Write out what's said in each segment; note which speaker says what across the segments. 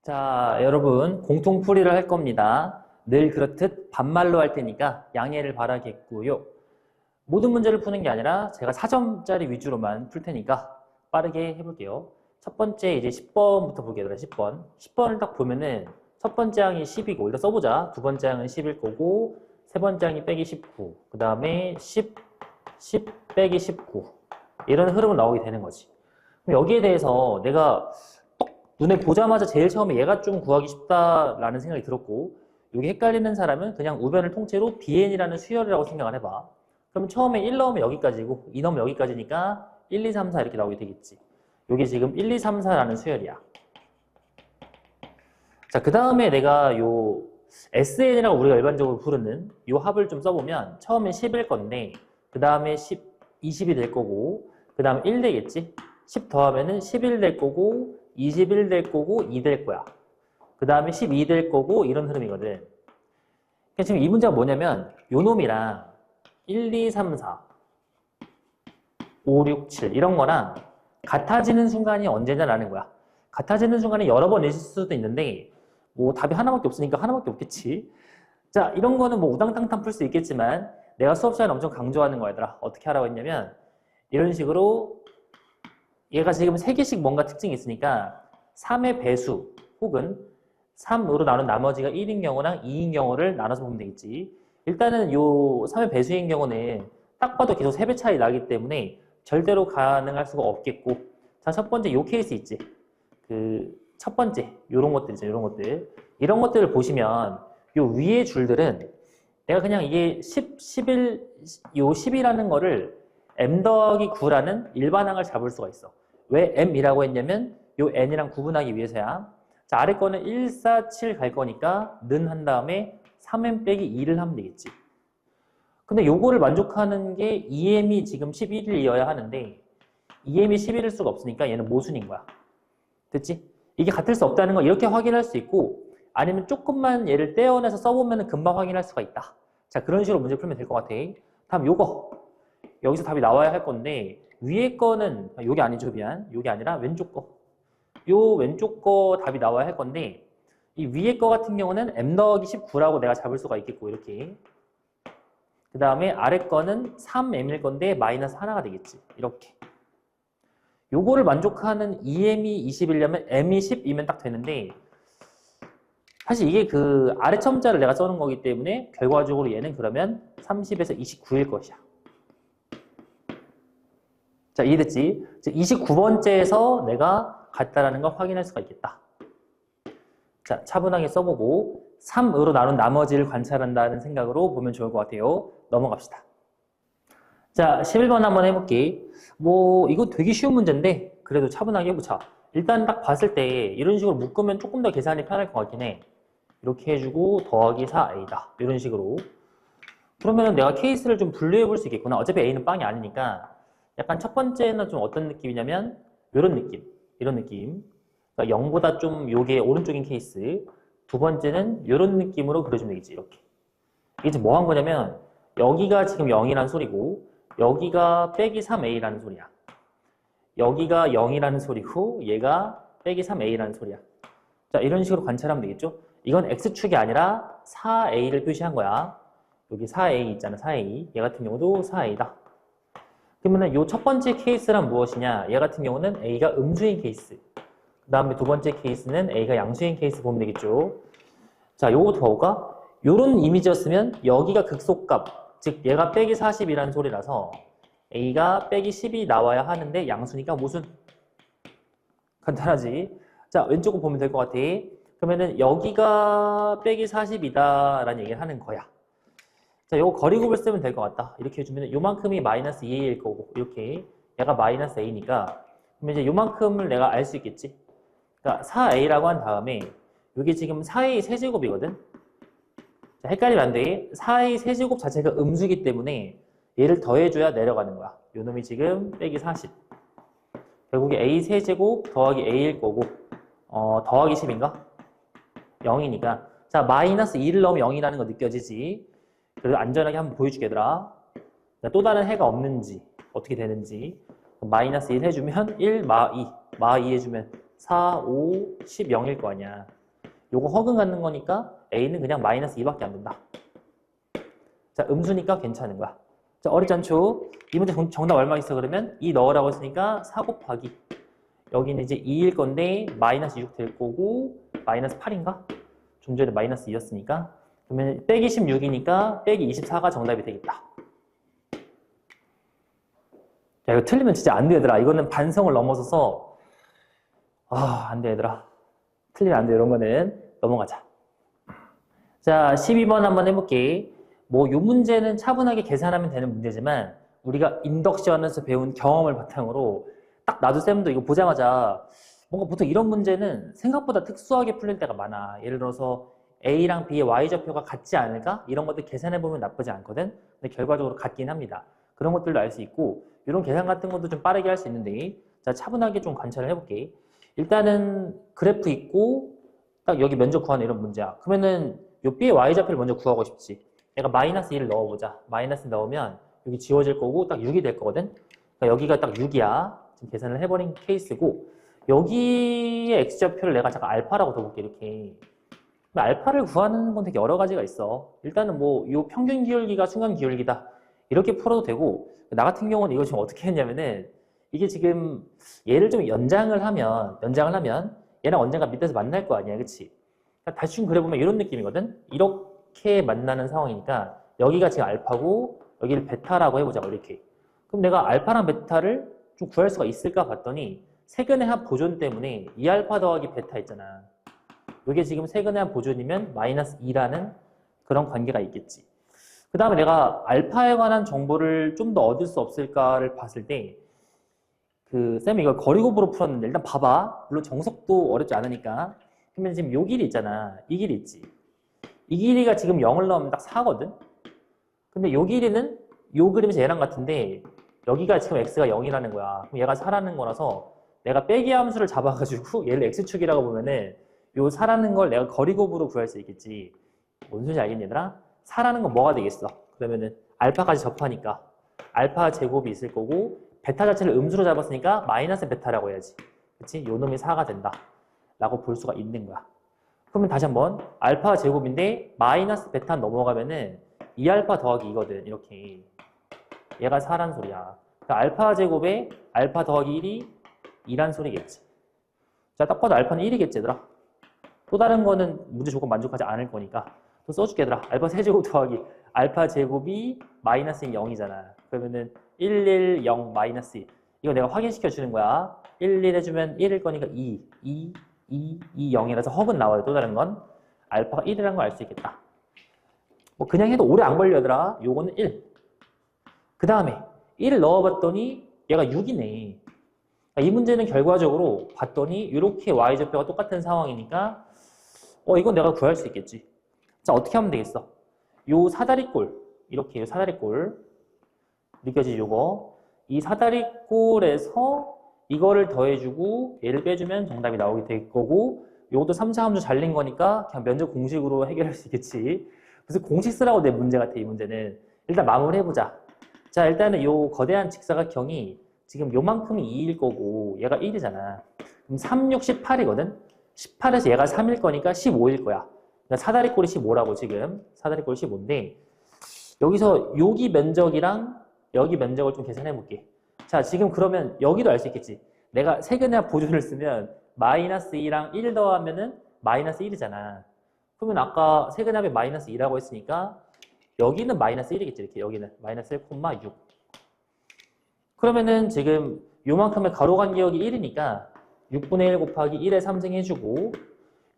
Speaker 1: 자, 여러분, 공통풀이를 할 겁니다. 늘 그렇듯 반말로 할 테니까 양해를 바라겠고요. 모든 문제를 푸는 게 아니라 제가 4점짜리 위주로만 풀 테니까 빠르게 해볼게요. 첫 번째 이제 10번부터 볼게요. 10번. 10번을 딱 보면은 첫 번째 항이 10이고, 일단 써보자. 두 번째 항은 10일 거고, 세 번째 항이 빼기 19. 그 다음에 10 빼기 19. 이런 흐름은 나오게 되는 거지. 그럼 여기에 대해서 내가 눈에 보자마자 제일 처음에 얘가 좀 구하기 쉽다라는 생각이 들었고, 이게 헷갈리는 사람은 그냥 우변을 통째로 bn이라는 수열이라고 생각을 해봐. 그럼 처음에 1 넣으면 여기까지고 2 넣으면 여기까지니까 1, 2, 3, 4 이렇게 나오게 되겠지. 이게 지금 1, 2, 3, 4라는 수열이야. 자, 그 다음에 내가 요 SN이라고 우리가 일반적으로 부르는 요 합을 좀 써보면 처음엔 10일 건데 그 다음에 20이 될 거고 그 다음에 1 되겠지? 10 더하면은 11 될 거고 21 될 거고 2 될 거야. 그 다음에 12 될 거고 이런 흐름이거든. 그러니까 지금 이 문제가 뭐냐면 요 놈이랑 1, 2, 3, 4, 5, 6, 7 이런 거랑 같아지는 순간이 언제냐라는 거야. 같아지는 순간이 여러 번 있을 수도 있는데 뭐 답이 하나밖에 없으니까 하나밖에 없겠지. 자, 이런 거는 뭐 우당탕탕 풀 수 있겠지만 내가 수업 시간에 엄청 강조하는 거야, 얘들아. 어떻게 하라고 했냐면 이런 식으로 얘가 지금 3개씩 뭔가 특징이 있으니까 3의 배수 혹은 3으로 나눈 나머지가 1인 경우랑 2인 경우를 나눠서 보면 되겠지. 일단은 요 3의 배수인 경우는 딱 봐도 계속 3배 차이 나기 때문에 절대로 가능할 수가 없겠고. 자, 첫 번째 요 케이스 있지. 그 첫 번째 요런 것들 있죠. 요런 것들. 이런 것들을 보시면 요 위에 줄들은 내가 그냥 이게 10, 11, 요 10이라는 거를 m 더하기 9라는 일반항을 잡을 수가 있어. 왜 m이라고 했냐면 요 n이랑 구분하기 위해서야. 자, 아래 거는 1, 4, 7 갈 거니까 는 한 다음에 3m 빼기 2를 하면 되겠지. 근데 요거를 만족하는 게 2m이 지금 11이어야 하는데 2m이 11일 수가 없으니까 얘는 모순인 거야. 됐지? 이게 같을 수 없다는 거 이렇게 확인할 수 있고 아니면 조금만 얘를 떼어내서 써보면 금방 확인할 수가 있다. 자, 그런 식으로 문제 풀면 될 것 같아. 다음 요거. 여기서 답이 나와야 할 건데 위에 거는 요게 아니죠, 미안. 요게 아니라 왼쪽 거. 요 왼쪽 거 답이 나와야 할 건데 이 위에 거 같은 경우는 m 더하기 19라고 내가 잡을 수가 있겠고 이렇게. 그 다음에 아래 거는 3m일 건데 마이너스 하나가 되겠지. 이렇게. 요거를 만족하는 2m이 20이려면 m이 10이면 딱 되는데 사실 이게 그 아래 첨자를 내가 써놓은 거기 때문에 결과적으로 얘는 그러면 30에서 29일 것이야. 자, 이해됐지? 29번째에서 내가 같다라는 걸 확인할 수가 있겠다. 자, 차분하게 써보고 3으로 나눈 나머지를 관찰한다는 생각으로 보면 좋을 것 같아요. 넘어갑시다. 자, 11번 한번 해볼게. 뭐 이거 되게 쉬운 문제인데 그래도 차분하게 해보자. 일단 딱 봤을 때 이런 식으로 묶으면 조금 더 계산이 편할 것 같긴 해. 이렇게 해주고 더하기 4a다. 이런 식으로. 그러면 내가 케이스를 좀 분류해 볼 수 있겠구나. 어차피 a는 빵이 아니니까 약간 첫 번째는 좀 어떤 느낌이냐면 이런 느낌. 이런 느낌. 그러니까 0보다 좀 요게 오른쪽인 케이스. 두 번째는 이런 느낌으로 그려주면 되겠지. 이렇게. 이게 지금 뭐 한 거냐면 여기가 지금 0이라는 소리고 여기가 빼기 3a라는 소리야. 여기가 0이라는 소리고 얘가 빼기 3a라는 소리야. 자, 이런 식으로 관찰하면 되겠죠? 이건 x축이 아니라 4a를 표시한 거야. 여기 4a 있잖아, 4a. 얘 같은 경우도 4a다. 그러면 요 첫 번째 케이스란 무엇이냐? 얘 같은 경우는 a가 음수인 케이스. 그 다음에 두 번째 케이스는 a가 양수인 케이스 보면 되겠죠? 자, 요거부터 봐볼까? 요런 이미지였으면 여기가 극소값. 즉 얘가 빼기 40이라는 소리라서 a가 빼기 10이 나와야 하는데 양수니까 무슨? 간단하지? 자, 왼쪽을 보면 될 것 같아. 그러면은 여기가 빼기 40이다 라는 얘기를 하는 거야. 자, 요거 거리곱을 쓰면 될 것 같다. 이렇게 해주면 요만큼이 마이너스 2a일 거고 이렇게 얘가 마이너스 a니까 그러면 이제 요만큼을 내가 알 수 있겠지. 그러니까 4a라고 한 다음에 이게 지금 4a 세제곱이거든. 자, 헷갈리면 안 돼. 4a 세제곱 자체가 음수기 때문에 얘를 더해줘야 내려가는 거야. 요 놈이 지금 빼기 40. 결국에 a 세제곱 더하기 a일 거고 더하기 10인가? 0이니까 자, 마이너스 2를 넣으면 0이라는 거 느껴지지? 그래도 안전하게 한번 보여줄게, 얘들아. 또 다른 해가 없는지 어떻게 되는지 마이너스 1 해주면 1, 마 2 해주면 4, 5, 10, 0일 거 아니야. 요거 허근 갖는 거니까 A는 그냥 마이너스 2밖에 안 된다. 자, 음수니까 괜찮은 거야. 자, 어렵지 않죠? 이 문제 정답 얼마 있어 그러면 2 넣으라고 했으니까 4 곱하기. 여기는 이제 2일 건데 마이너스 6 될 거고 마이너스 8인가? 좀 전에 마이너스 2였으니까 그러면 빼기 16이니까 빼기 24가 정답이 되겠다. 야, 이거 틀리면 진짜 안 돼, 얘들아. 이거는 반성을 넘어서서 안 돼, 얘들아. 틀리면 안 돼, 이런 거는. 넘어가자. 자, 12번 한번 해볼게. 뭐, 이 문제는 차분하게 계산하면 되는 문제지만 우리가 인덕션에서 배운 경험을 바탕으로 딱 나도 쌤도 이거 보자마자 뭔가 보통 이런 문제는 생각보다 특수하게 풀릴 때가 많아. 예를 들어서 A랑 B의 Y좌표가 같지 않을까? 이런 것들 계산해보면 나쁘지 않거든? 근데 결과적으로 같긴 합니다. 그런 것들도 알 수 있고 이런 계산 같은 것도 좀 빠르게 할 수 있는데 자, 차분하게 좀 관찰을 해볼게. 일단은 그래프 있고 딱 여기 면적 구하는 이런 문제야. 그러면은 요 B의 Y좌표를 먼저 구하고 싶지. 내가 마이너스 1을 넣어보자. 마이너스 넣으면 여기 지워질 거고 딱 6이 될 거거든? 그러니까 여기가 딱 6이야. 지금 계산을 해버린 케이스고 여기의 X좌표를 내가 잠깐 알파라고 둬볼게 이렇게. 알파를 구하는 건 되게 여러 가지가 있어. 일단은 뭐 이 평균 기울기가 순간 기울기다 이렇게 풀어도 되고 나 같은 경우는 이거 지금 어떻게 했냐면은 이게 지금 얘를 좀 연장을 하면 얘랑 언젠가 밑에서 만날 거 아니야, 그치? 그러니까 대충 그려보면 이런 느낌이거든. 이렇게 만나는 상황이니까 여기가 지금 알파고 여기를 베타라고 해보자고 이렇게. 그럼 내가 알파랑 베타를 좀 구할 수가 있을까 봤더니 세근의 합 보존 때문에 2알파 더하기 베타 있잖아. 이게 지금 세근의 합 보존이면 마이너스 2라는 그런 관계가 있겠지. 그 다음에 내가 알파에 관한 정보를 좀 더 얻을 수 없을까를 봤을 때 쌤이 이걸 거리곱으로 풀었는데 일단 봐봐. 물론 정석도 어렵지 않으니까. 그러면 지금 요 길이 있잖아. 이 길이 있지. 이 길이가 지금 0을 넣으면 딱 4거든. 근데 요 길이는 요 그림에서 얘랑 같은데 여기가 지금 x가 0이라는 거야. 그럼 얘가 4라는 거라서 내가 빼기 함수를 잡아가지고 얘를 x축이라고 보면은 요 4라는 걸 내가 거리곱으로 구할 수 있겠지. 뭔 소리인지 알겠니, 얘들아? 4라는 건 뭐가 되겠어? 그러면은 알파까지 접하니까 알파 제곱이 있을 거고 베타 자체를 음수로 잡았으니까 마이너스 베타라고 해야지. 그치? 요 놈이 4가 된다. 라고 볼 수가 있는 거야. 그러면 다시 한번 알파 제곱인데 마이너스 베타 넘어가면은 2알파 더하기 2거든. 이렇게. 얘가 4란 소리야. 그러니까 알파 제곱에 알파 더하기 1이 2란 소리겠지. 자, 딱 봐도 알파는 1이겠지, 얘들아. 또 다른 거는 문제 조건 만족하지 않을 거니까. 또 써줄게, 얘들아. 알파 세제곱 더하기 알파 제곱이 마이너스 0이잖아. 그러면은 1, 1, 0, 마이너스 2. 이거 내가 확인시켜 주는 거야. 1, 1 해주면 1일 거니까 2, 2, 2, 0이라서 허근 나와요. 또 다른 건. 알파가 1이라는 걸 알 수 있겠다. 뭐 그냥 해도 오래 안 걸려, 얘들아. 요거는 1. 그 다음에 1을 넣어봤더니 얘가 6이네. 이 문제는 결과적으로 봤더니 이렇게 y좌표가 똑같은 상황이니까 이건 내가 구할 수 있겠지. 자, 어떻게 하면 되겠어? 요 사다리꼴, 이렇게 요 사다리꼴 느껴지죠, 요거? 이 사다리꼴에서 이거를 더해주고 얘를 빼주면 정답이 나오게 될 거고 요것도 3차 함수 잘린 거니까 그냥 면적 공식으로 해결할 수 있겠지. 무슨 공식 쓰라고 내 문제 같아, 이 문제는. 일단 마무리 해보자. 자, 일단은 요 거대한 직사각형이 지금 요만큼이 2일 거고 얘가 1이잖아. 그럼 3, 6, 18이거든? 18에서 얘가 3일 거니까 15일 거야. 그러니까 사다리꼴이 15라고 지금. 사다리꼴이 15인데 여기서 여기 면적이랑 여기 면적을 좀 계산해 볼게. 자, 지금 그러면 여기도 알 수 있겠지. 내가 세근의 합 보존을 쓰면 마이너스 2랑 1 더하면은 마이너스 1이잖아. 그러면 아까 세근의 합이 마이너스 2라고 했으니까 여기는 마이너스 1이겠지. 이렇게 여기는 마이너스 1,6. 그러면은 지금 요만큼의 가로 간격이 1이니까 6분의 1 곱하기 1에 3승 해주고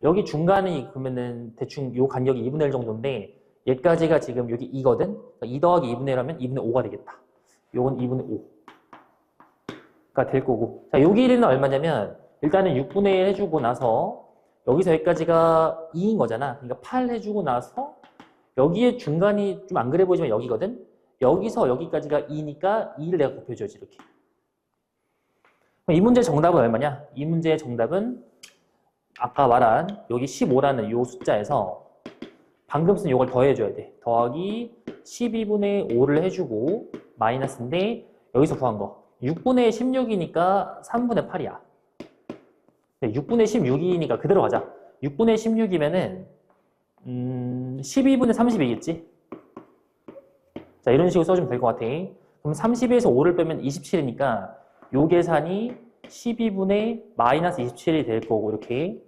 Speaker 1: 여기 중간이 그러면은 대충 요 간격이 2분의 1 정도인데 얘까지가 지금 여기 2거든? 그러니까 2 더하기 2분의 1 하면 2분의 5가 되겠다. 요건 2분의 5가 될 거고. 자, 요 길이는 얼마냐면 일단은 6분의 1 해주고 나서 여기서 여기까지가 2인 거잖아. 그러니까 8 해주고 나서 여기에 중간이 좀 안 그래 보이지만 여기거든? 여기서 여기까지가 2니까 2를 내가 곱해줘야지, 이렇게. 그럼 이 문제의 정답은 얼마냐? 이 문제의 정답은 아까 말한 여기 15라는 요 숫자에서 방금 쓴 요걸 더해줘야 돼. 더하기 12분의 5를 해주고 마이너스인데 여기서 구한 거 6분의 16이니까 3분의 8이야. 6분의 16이니까 그대로 가자. 6분의 16이면은 12분의 32겠지? 자, 이런 식으로 써주면 될 것 같아. 그럼 32에서 5를 빼면 27이니까 요 계산이 12분의 마이너스 27이 될 거고 이렇게.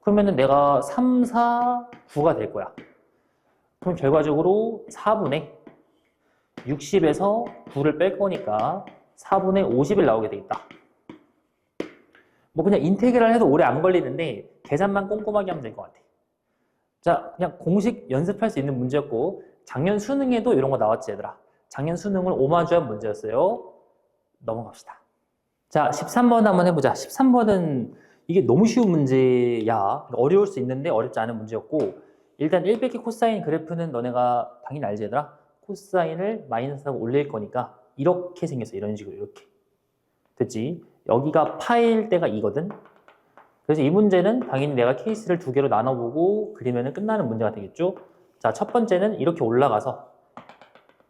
Speaker 1: 그러면은 내가 3, 4, 9가 될 거야. 그럼 결과적으로 4분의 60에서 9를 뺄 거니까 4분의 50을 나오게 되겠다. 뭐 그냥 인테그랄 해도 오래 안 걸리는데 계산만 꼼꼼하게 하면 될 것 같아. 자, 그냥 공식 연습할 수 있는 문제였고 작년 수능에도 이런 거 나왔지 얘들아. 작년 수능을 오마주한 문제였어요. 넘어갑시다. 자, 13번 한번 해보자. 13번은 이게 너무 쉬운 문제야. 어려울 수 있는데 어렵지 않은 문제였고 일단 100개 코사인 그래프는 너네가 당연히 알지 얘들아. 코사인을 마이너스하고 올릴 거니까 이렇게 생겼어. 이런 식으로 이렇게. 됐지? 여기가 파일 때가 2거든. 그래서 이 문제는 당연히 내가 케이스를 두 개로 나눠보고 그리면 끝나는 문제가 되겠죠. 자, 첫 번째는 이렇게 올라가서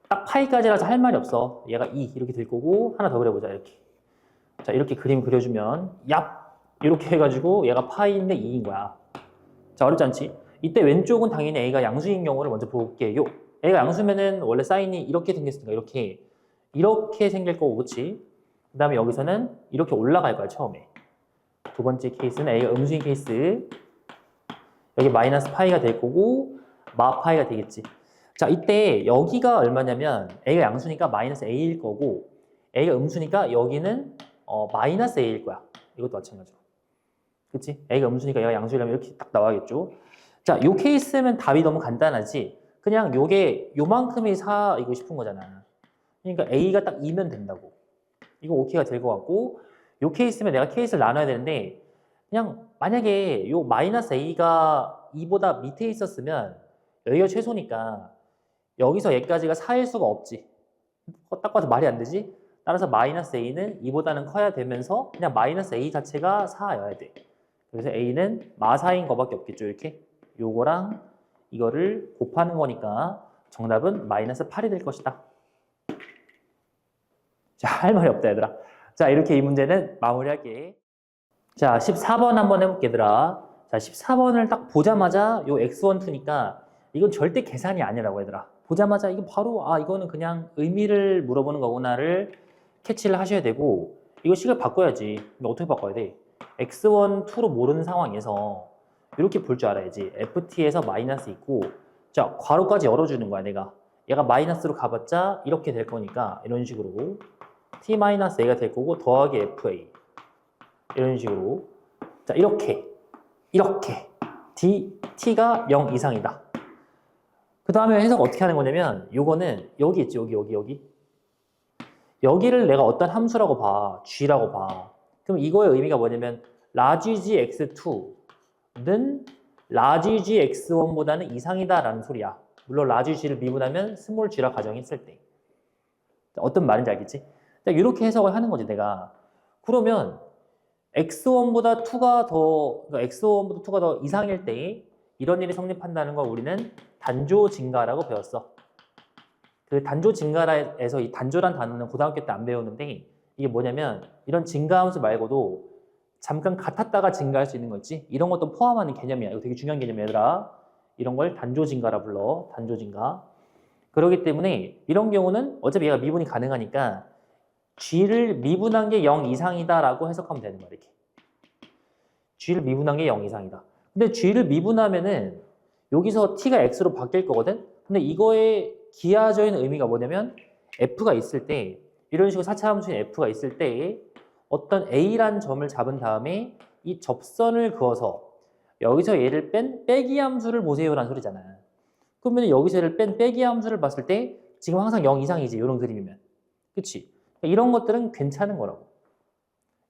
Speaker 1: 딱 파이까지라서 할 말이 없어. 얘가 2 이렇게 될 거고 하나 더 그려보자 이렇게. 자, 이렇게 그림 그려주면 얍! 이렇게 해가지고 얘가 파이인데 2인 거야. 자, 어렵지 않지? 이때 왼쪽은 당연히 A가 양수인 경우를 먼저 볼게요. A가 양수면은 원래 사인이 이렇게 생겼으니까 이렇게 생길 거고 그치? 그 다음에 여기서는 이렇게 올라갈 거야 처음에. 두 번째 케이스는 A가 음수인 케이스. 여기 마이너스 파이가 될 거고 마 파이가 되겠지. 자, 이때 여기가 얼마냐면 A가 양수니까 마이너스 A일 거고 A가 음수니까 여기는 마이너스 A일 거야. 이것도 마찬가지로. 그치? A가 음수니까 얘가 양수이라면 이렇게 딱 나와야겠죠. 자, 요 케이스면 답이 너무 간단하지. 그냥 요게 요만큼이 4이고 싶은 거잖아. 그러니까 A가 딱 2면 된다고. 이거 오케이가 될 것 같고 요 케이스면 내가 케이스를 나눠야 되는데 그냥 만약에 요 마이너스 A가 2보다 밑에 있었으면 여기가 최소니까 여기서 얘까지가 4일 수가 없지. 딱 봐도 말이 안 되지? 따라서 마이너스 A는 2보다는 커야 되면서 그냥 마이너스 A 자체가 4여야 돼. 그래서 A는 마4인 거밖에 없겠죠. 이렇게 요거랑 이거를 곱하는 거니까 정답은 마이너스 8이 될 것이다. 자, 할 말이 없다 얘들아. 자, 이렇게 이 문제는 마무리할게. 자, 14번 한번 해볼게 얘들아. 자, 14번을 딱 보자마자 요 x1, 2니까 이건 절대 계산이 아니라고 얘들아. 보자마자 이거 바로 이거는 그냥 의미를 물어보는 거구나를 캐치를 하셔야 되고 이거 식을 바꿔야지. 이거 어떻게 바꿔야 돼? x1, 2로 모르는 상황에서 이렇게 볼 줄 알아야지. ft에서 마이너스 있고 자, 괄호까지 열어주는 거야 내가. 얘가 마이너스로 가봤자 이렇게 될 거니까 이런 식으로 t-a가 될 거고 더하기 fa 이런 식으로 자 이렇게 t가 0 이상이다. 그 다음에 해석 어떻게 하는 거냐면 요거는 여기 있지 여기를 내가 어떤 함수라고 봐 g라고 봐. 그럼 이거의 의미가 뭐냐면 large g x2는 large g x1보다는 이상이다 라는 소리야. 물론 large g를 미분하면 small g라 가정했을 때 어떤 말인지 알겠지? 이렇게 해석을 하는 거지 내가. 그러면 x1보다 2가 더 그러니까 x1보다 2가 더 이상일 때 이런 일이 성립한다는 걸 우리는 단조 증가라고 배웠어. 그 단조 증가에서 이 단조란 단어는 고등학교 때 안 배웠는데 이게 뭐냐면 이런 증가함수 말고도 잠깐 같았다가 증가할 수 있는 거 있지? 이런 것도 포함하는 개념이야. 이거 되게 중요한 개념이야 얘들아. 이런 걸 단조 증가라 불러. 단조 증가. 그렇기 때문에 이런 경우는 어차피 얘가 미분이 가능하니까 g를 미분한 게 0 이상이다 라고 해석하면 되는 거야 이렇게. g를 미분한 게 0 이상이다. 근데 g를 미분하면은 여기서 t가 x로 바뀔 거거든? 근데 이거에 기하져 있는 의미가 뭐냐면 f가 있을 때 이런 식으로 4차 함수인 f가 있을 때 어떤 a라는 점을 잡은 다음에 이 접선을 그어서 여기서 얘를 뺀 빼기 함수를 보세요라는 소리잖아. 그러면 여기서 얘를 뺀 빼기 함수를 봤을 때 지금 항상 0 이상이지 이런 그림이면. 그치? 이런 것들은 괜찮은 거라고.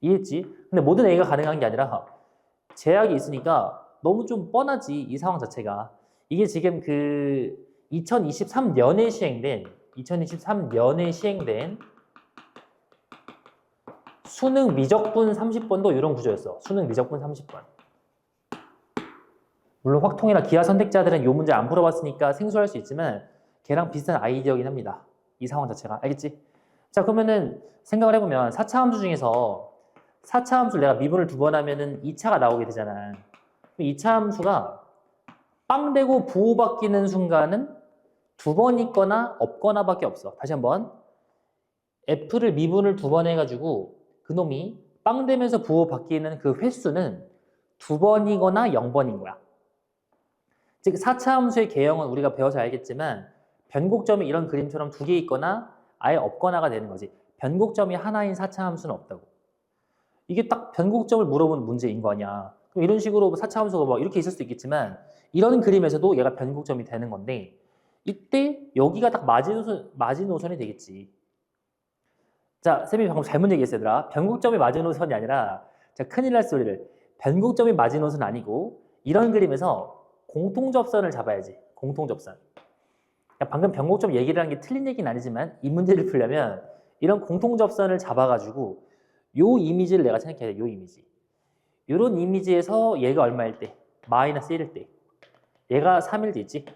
Speaker 1: 이해했지? 근데 모든 A가 가능한 게 아니라 제약이 있으니까 너무 좀 뻔하지 이 상황 자체가. 이게 지금 그 2023년에 시행된 수능 미적분 30번도 이런 구조였어. 수능 미적분 30번. 물론 확통이나 기하 선택자들은 이 문제 안 풀어봤으니까 생소할 수 있지만 걔랑 비슷한 아이디어긴 합니다. 이 상황 자체가. 알겠지? 자, 그러면은 생각을 해보면 4차 함수 중에서 4차 함수를 내가 미분을 2번 하면은 2차가 나오게 되잖아. 2차 함수가 빵 되고 부호 바뀌는 순간은 2번 있거나 없거나 밖에 없어. 다시 한번. f를 미분을 2번 해가지고 그놈이 빵 되면서 부호 바뀌는 그 횟수는 2번이거나 0번인 거야. 즉 4차 함수의 개형은 우리가 배워서 알겠지만 변곡점이 이런 그림처럼 2개 있거나 아예 없거나가 되는 거지. 변곡점이 하나인 4차 함수는 없다고. 이게 딱 변곡점을 물어보는 문제인 거 아니야. 그럼 이런 식으로 4차 함수가 뭐 이렇게 있을 수도 있겠지만 이런 그림에서도 얘가 변곡점이 되는 건데 이때 여기가 딱 마지노선이 되겠지. 자, 쌤이 방금 잘못 얘기했어, 얘들아. 변곡점이 마지노선이 아니라 자, 큰일 날 소리를. 변곡점이 마지노선 아니고 이런 그림에서 공통접선을 잡아야지. 공통접선. 방금 변곡점 얘기를 한 게 틀린 얘기는 아니지만 이 문제를 풀려면 이런 공통접선을 잡아가지고 요 이미지를 내가 생각해야 돼. 요 이미지. 요런 이미지에서 얘가 얼마일 때? 마이너스 1일 때. 얘가 3일 때 있지?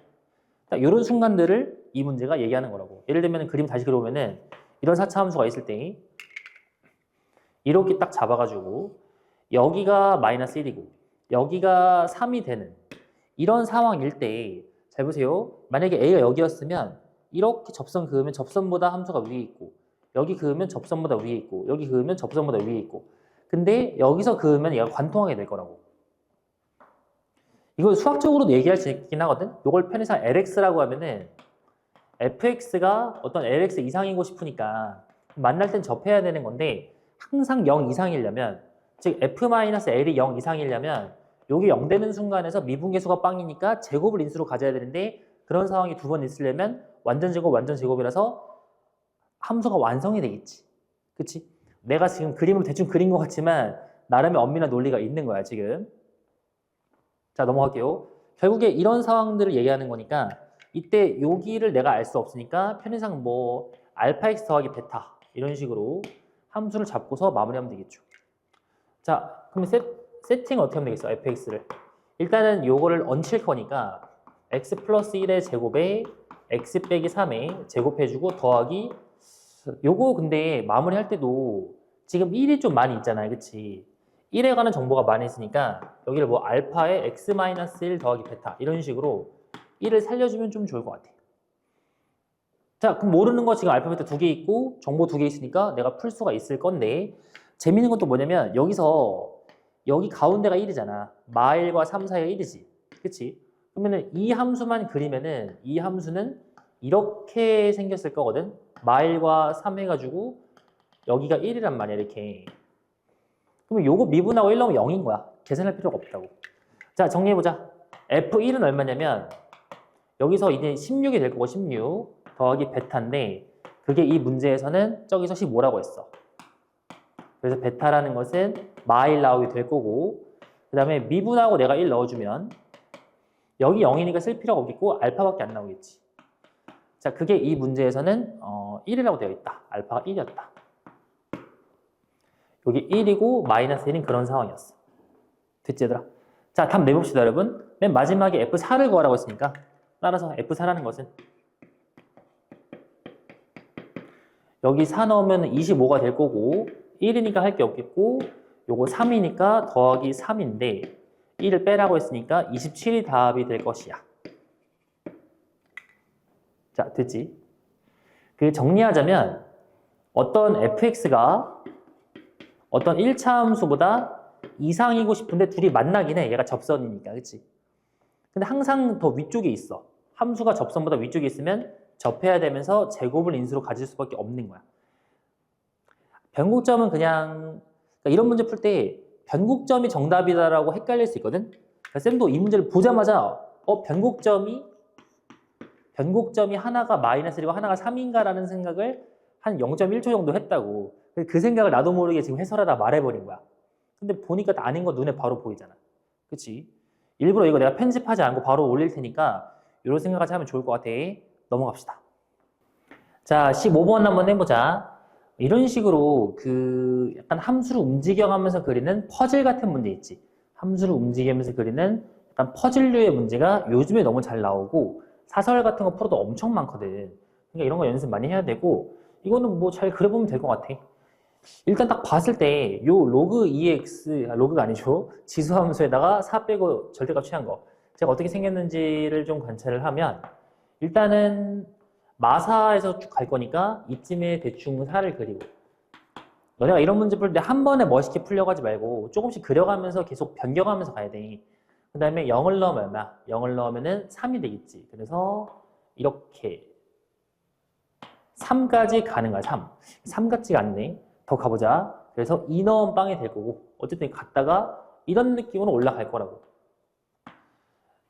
Speaker 1: 딱 요런 순간들을 이 문제가 얘기하는 거라고. 예를 들면 그림 다시 그려보면은 이런 4차 함수가 있을 때 이렇게 딱 잡아가지고 여기가 마이너스 1이고 여기가 3이 되는 이런 상황일 때 잘 보세요. 만약에 A가 여기였으면 이렇게 접선 그으면 접선보다 함수가 위에 있고 여기 그으면 접선보다 위에 있고 여기 그으면 접선보다 위에 있고 근데 여기서 그으면 얘가 관통하게 될 거라고. 이걸 수학적으로도 얘기할 수 있긴 하거든. 이걸 편의상 LX라고 하면은 fx가 어떤 LX 이상이고 싶으니까 만날 땐 접해야 되는 건데 항상 0 이상이려면 즉 f-l이 0 이상이려면 여기 0 되는 순간에서 미분계수가 빵이니까 제곱을 인수로 가져야 되는데 그런 상황이 2번 있으려면 완전 제곱 완전 제곱이라서 함수가 완성이 되겠지. 그치? 내가 지금 그림을 대충 그린 것 같지만 나름의 엄밀한 논리가 있는 거야 지금. 자 넘어갈게요. 결국에 이런 상황들을 얘기하는 거니까 이때 여기를 내가 알 수 없으니까 편의상 뭐 알파 x 더하기 베타 이런 식으로 함수를 잡고서 마무리하면 되겠죠. 자 그러면 세팅을 어떻게 하면 되겠어? fx를. 일단은 요거를 얹힐 거니까 x 플러스 1의 제곱에 x 빼기 3에 제곱해주고 더하기 요거 근데 마무리할 때도 지금 1이 좀 많이 있잖아요. 그치? 1에 관한 정보가 많이 있으니까 여기를 뭐 알파에 x-1 더하기 베타 이런 식으로 1을 살려주면 좀 좋을 것 같아. 자, 그럼 모르는 거 지금 알파 베타 2개 있고 정보 2개 있으니까 내가 풀 수가 있을 건데 재밌는 건 또 뭐냐면 여기서 여기 가운데가 1이잖아. 마1과 3 사이가 1이지. 그치? 그러면은 이 함수만 그리면은 이 함수는 이렇게 생겼을 거거든. 마1과 3 해가지고 여기가 1이란 말이야. 이렇게. 그러면 요거 미분하고 1 넣으면 0인 거야. 계산할 필요가 없다고. 자, 정리해보자. F1은 얼마냐면 여기서 이제 16이 될 거고 16 더하기 베타인데 그게 이 문제에서는 저기서 15라고 했어. 그래서 베타라는 것은 마1 나오게 될 거고 그 다음에 미분하고 내가 1 넣어주면 여기 0이니까 쓸 필요가 없겠고 알파밖에 안 나오겠지. 자, 그게 이 문제에서는 1이라고 되어 있다. 알파가 1이었다. 여기 1이고 마이너스 1인 그런 상황이었어. 됐지 얘들아? 자, 답 내봅시다 여러분. 맨 마지막에 F4를 구하라고 했으니까 따라서 F4라는 것은 여기 4 넣으면 25가 될 거고 1이니까 할 게 없겠고 요거 3이니까 더하기 3인데 1을 빼라고 했으니까 27이 답이 될 것이야. 자, 됐지? 그 정리하자면 어떤 fx가 어떤 1차 함수보다 이상이고 싶은데 둘이 만나긴 해. 얘가 접선이니까. 그치? 근데 항상 더 위쪽에 있어. 함수가 접선보다 위쪽에 있으면 접해야 되면서 제곱을 인수로 가질 수밖에 없는 거야. 변곡점은 그냥 그러니까 이런 문제 풀 때 변곡점이 정답이다라고 헷갈릴 수 있거든. 그러니까 쌤도 이 문제를 보자마자 변곡점이 하나가 마이너스 1이고 하나가 3인가라는 생각을 한 0.1초 정도 했다고. 그 생각을 나도 모르게 지금 해설하다 말해버린 거야. 근데 보니까 아닌 거 눈에 바로 보이잖아. 그치? 일부러 이거 내가 편집하지 않고 바로 올릴 테니까 이런 생각까지 하면 좋을 것 같아. 넘어갑시다. 자, 15번 한번 해보자. 이런 식으로 그 약간 함수를 움직여가면서 그리는 퍼즐 같은 문제 있지. 함수를 움직이면서 그리는 약간 퍼즐류의 문제가 요즘에 너무 잘 나오고 사설 같은 거 풀어도 엄청 많거든. 그러니까 이런 거 연습 많이 해야 되고 이거는 뭐 잘 그려보면 될 것 같아. 일단 딱 봤을 때 요 로그 2x, 로그가 아니죠. 지수함수에다가 4 빼고 절대값 취한 거. 제가 어떻게 생겼는지를 좀 관찰을 하면 일단은 마사에서 쭉 갈 거니까 이쯤에 대충 4를 그리고 너네가 이런 문제 풀 때 한 번에 멋있게 풀려가지 말고 조금씩 그려가면서 계속 변경하면서 가야 돼. 그 다음에 0을 넣으면 얼마? 0을 넣으면은 3이 되겠지. 그래서 이렇게 3까지 가는 거야, 3. 3 같지가 않네. 더 가보자. 그래서 2 넣으면 빵이 될 거고 어쨌든 갔다가 이런 느낌으로 올라갈 거라고.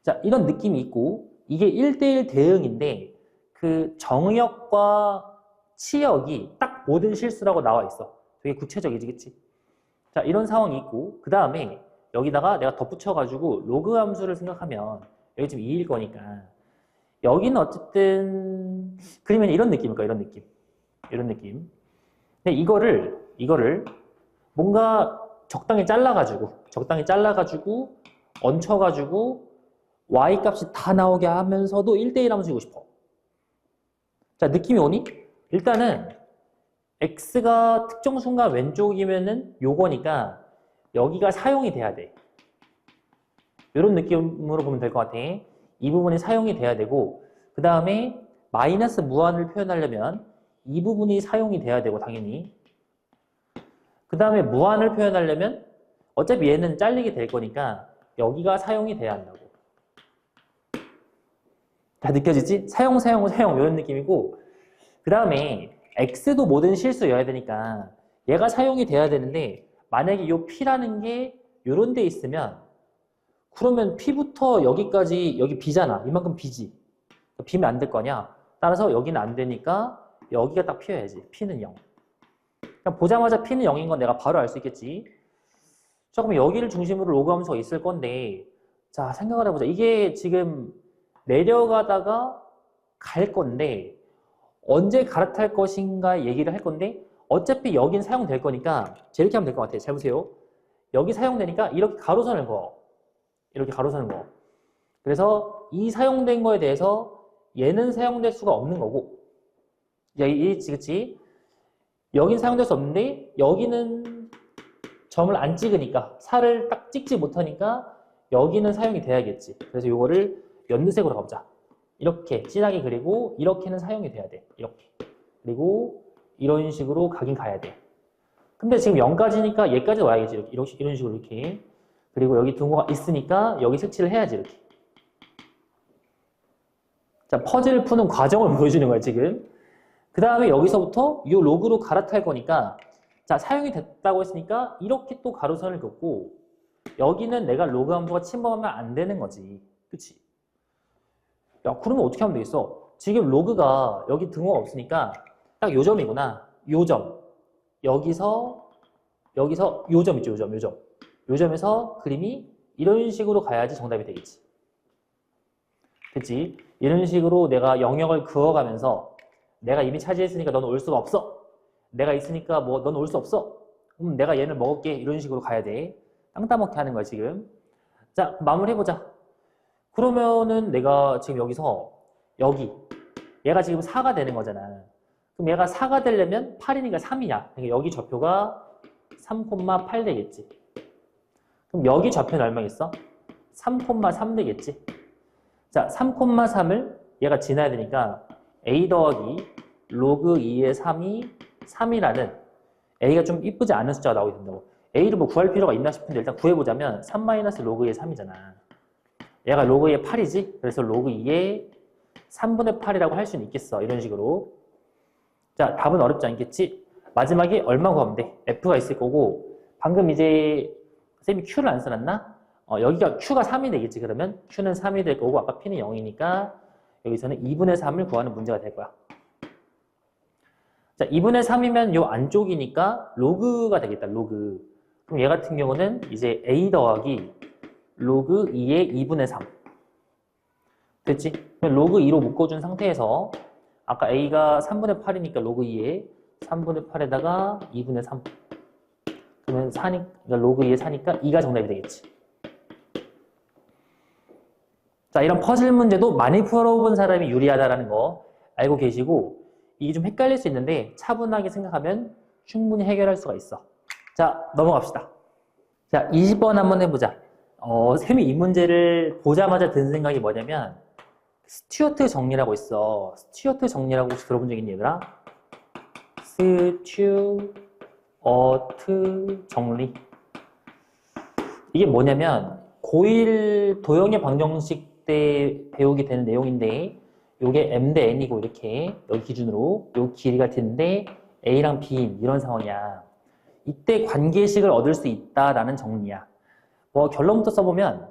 Speaker 1: 자, 이런 느낌이 있고 이게 1대1 대응인데 그 정역과 치역이 딱 모든 실수라고 나와 있어. 되게 구체적이지, 그치? 자, 이런 상황이 있고 그 다음에 여기다가 내가 덧붙여가지고 로그 함수를 생각하면 여기 지금 2일 거니까 여기는 어쨌든 그러면 이런 느낌일까? 이런 느낌. 이런 느낌. 근데 이거를 뭔가 적당히 잘라가지고 얹혀가지고 y 값이 다 나오게 하면서도 1대1 함수 주고 싶어. 자, 느낌이 오니? 일단은 x가 특정 순간 왼쪽이면은 요거니까 여기가 사용이 돼야 돼. 이런 느낌으로 보면 될 것 같아. 이 부분이 사용이 돼야 되고 그 다음에 마이너스 무한을 표현하려면 이 부분이 사용이 돼야 되고 당연히 그 다음에 무한을 표현하려면 어차피 얘는 잘리게 될 거니까 여기가 사용이 돼야 한다고. 다 느껴지지? 사용 이런 느낌이고 그 다음에 x도 모든 실수여야 되니까 얘가 사용이 돼야 되는데 만약에 요 p라는 게 요런 데 있으면 그러면 p부터 여기까지 여기 b잖아. 이만큼 b지. b면 안 될 거냐? 따라서 여기는 안 되니까 여기가 딱 p여야지. p는 0. 그냥 보자마자 p는 0인 건 내가 바로 알 수 있겠지. 자, 그럼 여기를 중심으로 로그 함수가 있을 건데 자, 생각을 해보자. 이게 지금 내려가다가 갈 건데 언제 갈아탈 것인가 얘기를 할 건데 어차피 여긴 사용될 거니까 이렇게 하면 될 것 같아요. 잘 보세요. 여기 사용되니까 이렇게 가로선을 그어. 이렇게 가로선을 그어. 그래서 이 사용된 거에 대해서 얘는 사용될 수가 없는 거고 그치? 여긴 사용될 수 없는데 여기는 점을 안 찍으니까 살을 딱 찍지 못하니까 여기는 사용이 돼야겠지. 그래서 이거를 연두색으로 가보자. 이렇게 진하게 그리고 이렇게는 사용이 돼야 돼. 이렇게. 그리고 이런 식으로 가긴 가야 돼. 근데 지금 0까지니까 얘까지 와야겠지. 이런 식으로 이렇게. 그리고 여기 등호가 있으니까 여기 색칠을 해야지. 이렇게. 자, 퍼즐을 푸는 과정을 보여주는 거야, 지금. 그 다음에 여기서부터 이 로그로 갈아탈 거니까 자, 사용이 됐다고 했으니까 이렇게 또 가로선을 긋고 여기는 내가 로그 함수가 침범하면 안 되는 거지. 그치? 야, 그러면 어떻게 하면 되겠어? 지금 로그가 여기 등호가 없으니까 딱 요 점이구나. 요 점. 여기서 요 점 있죠, 요 점, 요 점. 요 점에서 그림이 이런 식으로 가야지 정답이 되겠지. 됐지? 이런 식으로 내가 영역을 그어가면서 내가 이미 차지했으니까 넌 올 수가 없어. 내가 있으니까 뭐 넌 올 수 없어. 내가 얘를 먹을게. 이런 식으로 가야 돼. 땅 따먹게 하는 거야, 지금. 자, 마무리 해보자. 그러면은 내가 지금 여기서 여기 얘가 지금 4가 되는 거잖아. 그럼 얘가 4가 되려면 8이니까 3이냐. 그러니까 여기 좌표가 3,8 되겠지. 그럼 여기 좌표는 얼마겠어? 3,3 되겠지. 자, 3,3을 얘가 지나야 되니까 a 더하기 로그 2의 3이 3이라는 a가 좀 이쁘지 않은 숫자가 나오게 된다고. a를 뭐 구할 필요가 있나 싶은데 일단 구해보자면 3-로그 2의 3이잖아. 얘가 로그 2의 8이지? 그래서 로그 2의 3분의 8이라고 할 수는 있겠어. 이런 식으로. 자, 답은 어렵지 않겠지? 마지막에 얼마 구하면 돼? f가 있을 거고 방금 이제 쌤이 q를 안 써놨나? 여기가 q가 3이 되겠지. 그러면 q는 3이 될 거고 아까 p는 0이니까 여기서는 2분의 3을 구하는 문제가 될 거야. 자, 2분의 3이면 요 안쪽이니까 로그가 되겠다. 로그. 그럼 얘 같은 경우는 이제 a 더하기 로그 2의 2분의 3. 됐지? 그럼 로그 2로 묶어준 상태에서 아까 a가 3분의 8이니까 로그 2에 3분의 8에다가 2분의 3. 그러면 4니까, 그러니까 로그 2에 4니까 2가 정답이 되겠지. 자, 이런 퍼즐 문제도 많이 풀어본 사람이 유리하다라는 거 알고 계시고 이게 좀 헷갈릴 수 있는데 차분하게 생각하면 충분히 해결할 수가 있어. 자, 넘어갑시다. 자, 20번 한번 해보자. 쌤이 이 문제를 보자마자 든 생각이 뭐냐면 스튜어트 정리라고 있어. 스튜어트 정리라고 혹시 들어본 적 있니, 얘들아? 스튜어트 정리. 이게 뭐냐면 고1 도형의 방정식 때 배우게 되는 내용인데 요게 m 대 n이고 이렇게 여기 기준으로 요 길이가 되는데 a랑 b인 이런 상황이야. 이때 관계식을 얻을 수 있다라는 정리야. 뭐 결론부터 써보면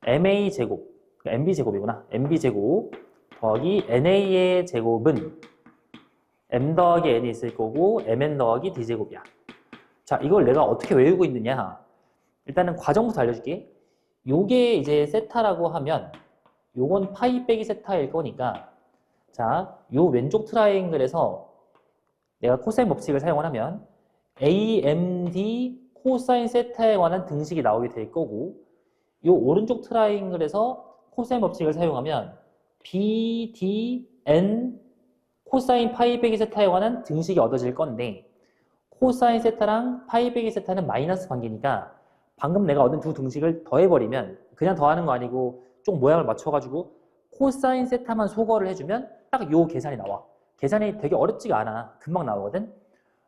Speaker 1: ma 제곱, mb 제곱이구나. mb 제곱 더하기 na의 제곱은 m 더하기 n이 있을 거고 mn 더하기 d 제곱이야. 자, 이걸 내가 어떻게 외우고 있느냐? 일단은 과정부터 알려줄게. 요게 이제 세타라고 하면 요건 파이 빼기 세타일 거니까 자, 요 왼쪽 트라이앵글에서 내가 코사인 법칙을 사용을 하면 AMD 코사인 세타에 관한 등식이 나오게 될 거고 요 오른쪽 트라이앵글에서 코사인 법칙을 사용하면 BDN 코사인 파이 빼기 세타에 관한 등식이 얻어질 건데 코사인 세타랑 파이 빼기 세타는 마이너스 관계니까 방금 내가 얻은 두 등식을 더해버리면 그냥 더하는 거 아니고 좀 모양을 맞춰가지고 코사인 세타만 소거를 해주면 딱 요 계산이 나와. 계산이 되게 어렵지가 않아. 금방 나오거든.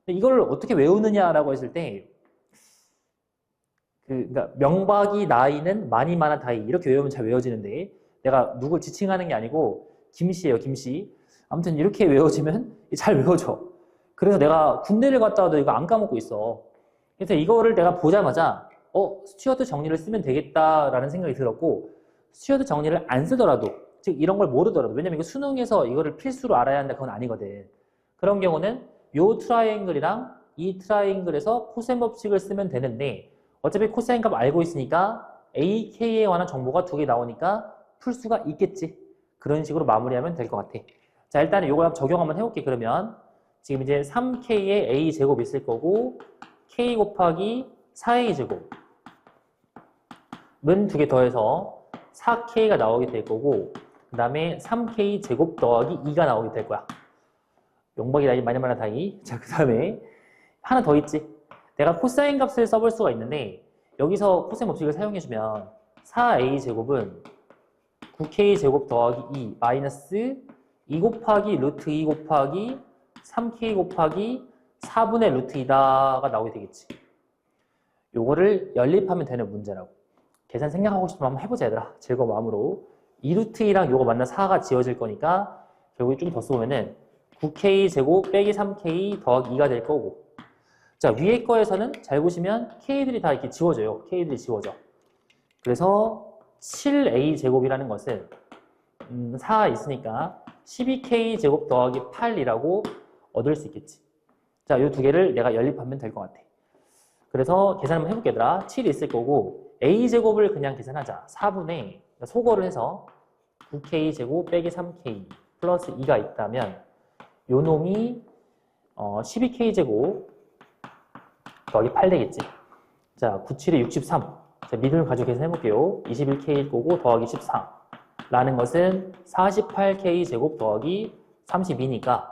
Speaker 1: 근데 이걸 어떻게 외우느냐라고 했을 때 그러니까 명박이 나이는 많이 많아 다이 이렇게 외우면 잘 외워지는데 내가 누굴 지칭하는 게 아니고 김씨예요, 김씨. 아무튼 이렇게 외워지면 잘 외워져. 그래서 내가 군대를 갔다 와도 이거 안 까먹고 있어. 그래서 이거를 내가 보자마자 스튜어트 정리를 쓰면 되겠다라는 생각이 들었고 스튜어트 정리를 안 쓰더라도 즉 이런 걸 모르더라도 왜냐면 이거 수능에서 이거를 필수로 알아야 한다 그건 아니거든. 그런 경우는 요 트라이앵글이랑 이 트라이앵글에서 코사인 법칙을 쓰면 되는데 어차피 코사인 값 알고 있으니까 AK에 관한 정보가 두 개 나오니까 풀 수가 있겠지. 그런 식으로 마무리하면 될 것 같아. 자, 일단은 요거 적용 한번 해볼게. 그러면 지금 이제 3K에 A제곱 있을 거고 K 곱하기 4A제곱 은 두 개 더해서 4K가 나오게 될 거고 그 다음에 3K 제곱 더하기 2가 나오게 될 거야. 용박이 나이 많이 많아 다이. 자, 그 다음에 하나 더 있지. 내가 코사인 값을 써볼 수가 있는데 여기서 코사인 법칙을 사용해주면 4A 제곱은 9K 제곱 더하기 2 마이너스 2 곱하기 루트 2 곱하기 3K 곱하기 4분의 루트 2다가 나오게 되겠지. 요거를 연립하면 되는 문제라고. 계산 생략하고 싶으면 한번 해보자 얘들아. 즐거운 마음으로. 2루트 2랑 요거 만나 4가 지워질 거니까 결국에 좀 더 써보면은 9K 제곱 빼기 3K 더하기 2가 될 거고 자, 위에 거에서는 잘 보시면 K들이 다 이렇게 지워져요. K들이 지워져. 그래서 7A 제곱이라는 것은 4 있으니까 12K 제곱 더하기 8이라고 얻을 수 있겠지. 자, 이 두 개를 내가 연립하면 될 것 같아. 그래서 계산 한번 해볼게 얘들아. 7이 있을 거고 A 제곱을 그냥 계산하자. 4분의 소거를 해서 9K 제곱 빼기 3K 플러스 2가 있다면 요 놈이 12K 제곱 더하기 8 되겠지. 자, 9, 7에 63. 자, 미분을 가지고 계산해볼게요. 21K일 거고 더하기 14. 라는 것은 48K 제곱 더하기 32니까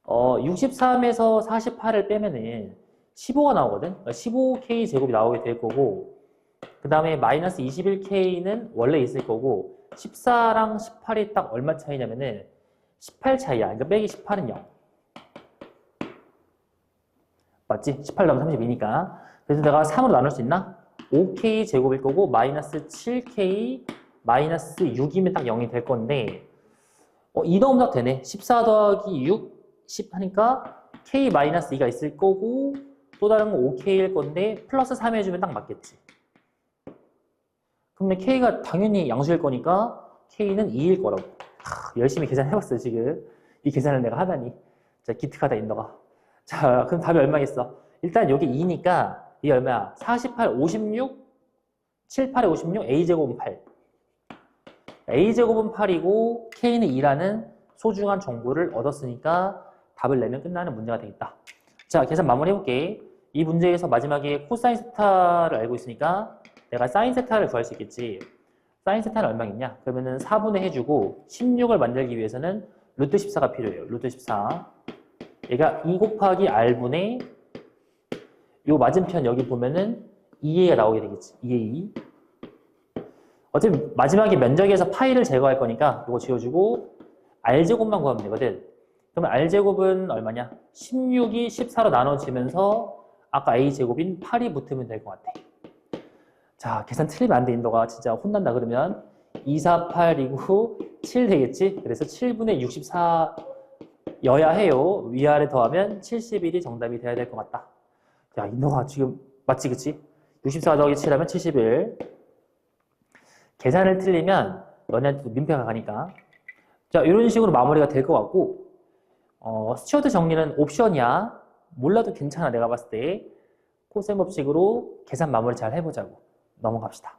Speaker 1: 63에서 48을 빼면은 15가 나오거든. 그러니까 15K 제곱이 나오게 될 거고 그 다음에 마이너스 21K는 원래 있을 거고 14랑 18이 딱 얼마 차이냐면은 18 차이야. 그러니까 빼기 18은 0. 맞지? 18 나오면 32니까. 그래서 내가 3으로 나눌 수 있나? 5K 제곱일 거고 마이너스 7K 마이너스 6이면 딱 0이 될 건데 이 넣으면 딱 되네. 14 더하기 6, 10 하니까 K 마이너스 2가 있을 거고 또 다른 건 5K일 건데 플러스 3 해주면 딱 맞겠지. 그러면 K가 당연히 양수일 거니까 K는 2일 거라고. 열심히 계산해봤어 지금. 이 계산을 내가 하다니. 자, 기특하다 인더가. 자, 그럼 답이 얼마겠어? 일단 여기 2니까 이게 얼마야? 48, 56, 7, 8에 56, A제곱은 8. A제곱은 8이고 K는 2라는 소중한 정보를 얻었으니까 답을 내면 끝나는 문제가 되겠다. 자, 계산 마무리 해볼게. 이 문제에서 마지막에 코사인 세타를 알고 있으니까 내가 사인 세타를 구할 수 있겠지. 사인 세타는 얼마겠냐? 그러면은 4분의 해주고 16을 만들기 위해서는 루트 14가 필요해요. 루트 14. 얘가 2 곱하기 R분의 요 맞은편 여기 보면은 2A가 나오게 되겠지. 2A. 어차피 마지막에 면적에서 파이를 제거할 거니까 이거 지워주고 R제곱만 구하면 되거든. 그러면 R제곱은 얼마냐? 16이 14로 나눠지면서 아까 A제곱인 8이 붙으면 될 것 같아. 자, 계산 틀리면 안 돼. 너가 진짜 혼난다 그러면 2, 4, 8이고 7 되겠지? 그래서 7분의 64여야 해요. 위아래 더하면 71이 정답이 돼야 될 것 같다. 야, 인너가 지금 맞지, 그치? 64 더하기 7하면 71. 계산을 틀리면 너네한테 민폐가 가니까. 자, 이런 식으로 마무리가 될 것 같고, 스튜어드 정리는 옵션이야. 몰라도 괜찮아, 내가 봤을 때. 코셈 법칙으로 계산 마무리 잘 해보자고. 넘어갑시다.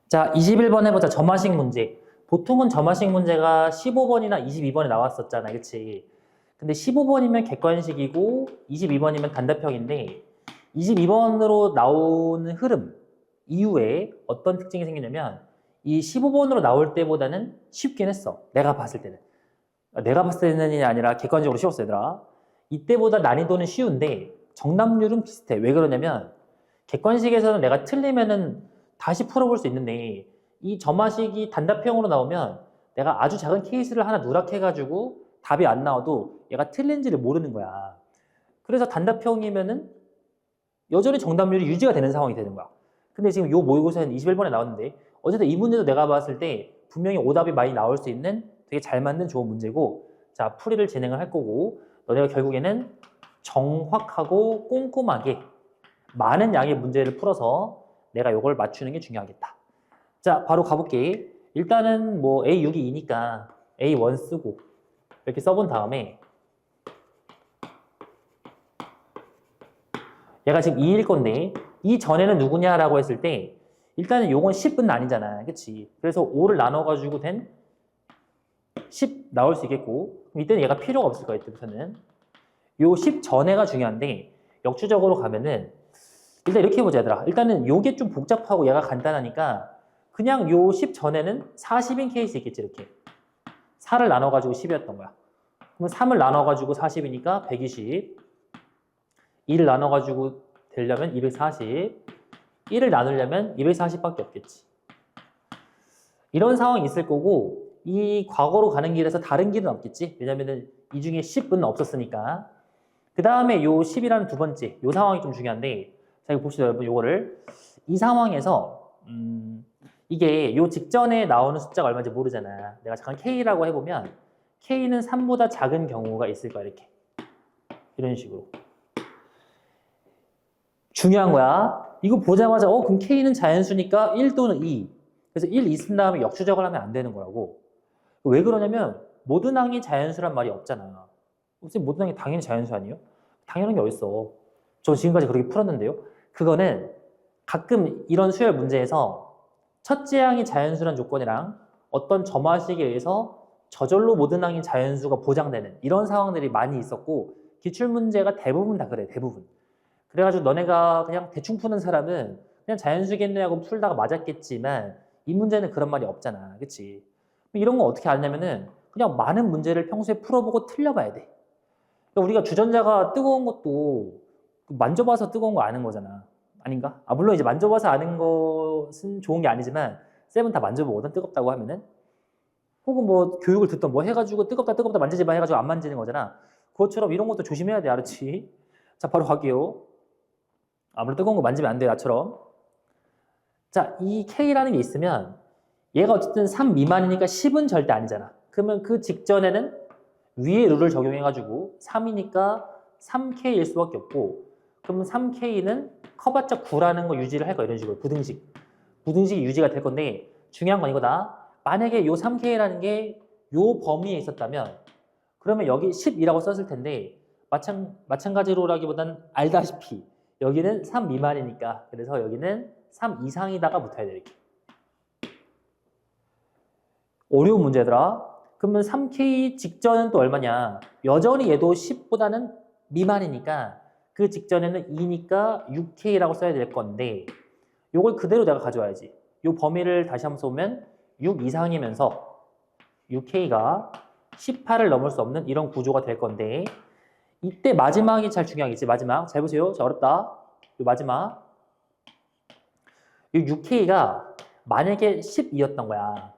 Speaker 1: 자, 21번 해보자. 점화식 문제. 보통은 점화식 문제가 15번이나 22번에 나왔었잖아, 그치? 근데 15번이면 객관식이고 22번이면 단답형인데 22번으로 나오는 흐름 이후에 어떤 특징이 생기냐면 이 15번으로 나올 때보다는 쉽긴 했어. 내가 봤을 때는. 내가 봤을 때는이 아니라 객관적으로 쉬웠어, 얘들아. 이때보다 난이도는 쉬운데 정답률은 비슷해. 왜 그러냐면 객관식에서는 내가 틀리면은 다시 풀어볼 수 있는데 이 점화식이 단답형으로 나오면 내가 아주 작은 케이스를 하나 누락해가지고 답이 안 나와도 얘가 틀린지를 모르는 거야. 그래서 단답형이면은 여전히 정답률이 유지가 되는 상황이 되는 거야. 근데 지금 요 모의고사는 21번에 나왔는데 어쨌든 이 문제도 내가 봤을 때 분명히 오답이 많이 나올 수 있는 되게 잘 맞는 좋은 문제고, 자, 풀이를 진행을 할 거고 너네가 결국에는 정확하고 꼼꼼하게 많은 양의 문제를 풀어서 내가 요걸 맞추는 게 중요하겠다. 자, 바로 가볼게. 일단은 뭐 A6이 2니까 A1 쓰고 이렇게 써본 다음에 얘가 지금 2일 건데 이 전에는 누구냐라고 했을 때 일단은 요건 10은 아니잖아, 그치? 그래서 5를 나눠가지고 된 10 나올 수 있겠고, 그럼 이때는 얘가 필요가 없을 거야. 이때부터는 요 10 전에가 중요한데 역추적으로 가면은 일단 이렇게 해보자, 얘들아. 일단은 요게 좀 복잡하고 얘가 간단하니까 그냥 요 10 전에는 40인 케이스 있겠지. 이렇게 4를 나눠가지고 10이었던 거야. 그러면 3을 나눠가지고 40이니까 120, 2를 나눠가지고 되려면 240, 1을 나누려면 240밖에 없겠지. 이런 상황이 있을 거고 이 과거로 가는 길에서 다른 길은 없겠지. 왜냐면은 이 중에 10은 없었으니까. 그 다음에 요 10이라는 두 번째 요 상황이 좀 중요한데, 자, 이거 봅시다 여러분. 요거를 이 상황에서 이게 요 직전에 나오는 숫자가 얼마인지 모르잖아. 내가 잠깐 K라고 해보면 K는 3보다 작은 경우가 있을 거야. 이렇게 이런 식으로. 중요한 거야. 이거 보자마자 그럼 K는 자연수니까 1 또는 2. 그래서 1, 2 쓴 다음에 역추적을 하면 안 되는 거라고. 왜 그러냐면 모든 항이 자연수란 말이 없잖아. 혹시 모든 항이 당연히 자연수 아니에요? 당연한 게 어딨어. 저 지금까지 그렇게 풀었는데요. 그거는 가끔 이런 수열 문제에서 첫째 항이 자연수란 조건이랑 어떤 점화식에 의해서 저절로 모든 항이 자연수가 보장되는 이런 상황들이 많이 있었고, 기출문제가 대부분 다 그래. 대부분. 그래가지고 너네가 그냥 대충 푸는 사람은 그냥 자연수겠네 하고 풀다가 맞았겠지만 이 문제는 그런 말이 없잖아. 그치? 이런 거 어떻게 아냐면은 그냥 많은 문제를 평소에 풀어보고 틀려봐야 돼. 그러니까 우리가 주전자가 뜨거운 것도 만져봐서 뜨거운 거 아는 거잖아. 아닌가? 물론 이제 만져봐서 아는 것은 좋은 게 아니지만 쌤은 다 만져보거든, 뜨겁다고 하면은. 혹은 뭐 교육을 듣던 뭐 해가지고 뜨겁다 뜨겁다 만지지 마 해가지고 안 만지는 거잖아. 그것처럼 이런 것도 조심해야 돼, 알았지? 자, 바로 갈게요. 아무래도 뜨거운 거 만지면 안 돼요, 나처럼. 자, 이 K라는 게 있으면 얘가 어쨌든 3 미만이니까 10은 절대 아니잖아. 그러면 그 직전에는 위에 룰을 적용해가지고 3이니까 3K일 수밖에 없고, 그러면 3K는 커봤자 9라는 거 유지를 할 거야. 이런 식으로 부등식이 유지가 될 건데, 중요한 건 이거다. 만약에 요 3K라는 게 요 범위에 있었다면 그러면 여기 10이라고 썼을 텐데, 마찬가지로라기보단 알다시피 여기는 3 미만이니까, 그래서 여기는 3 이상이다가 붙어야 돼. 이렇게. 어려운 문제더라. 그러면 3K 직전은 또 얼마냐? 여전히 얘도 10보다는 미만이니까 그 직전에는 2니까 6K라고 써야 될 건데, 요걸 그대로 내가 가져와야지. 요 범위를 다시 한번 써보면 6 이상이면서 6K가 18을 넘을 수 없는 이런 구조가 될 건데, 이때 마지막이 잘 중요하겠지. 마지막. 잘 보세요. 자, 어렵다. 요 마지막. 이 6K가 만약에 12였던 거야.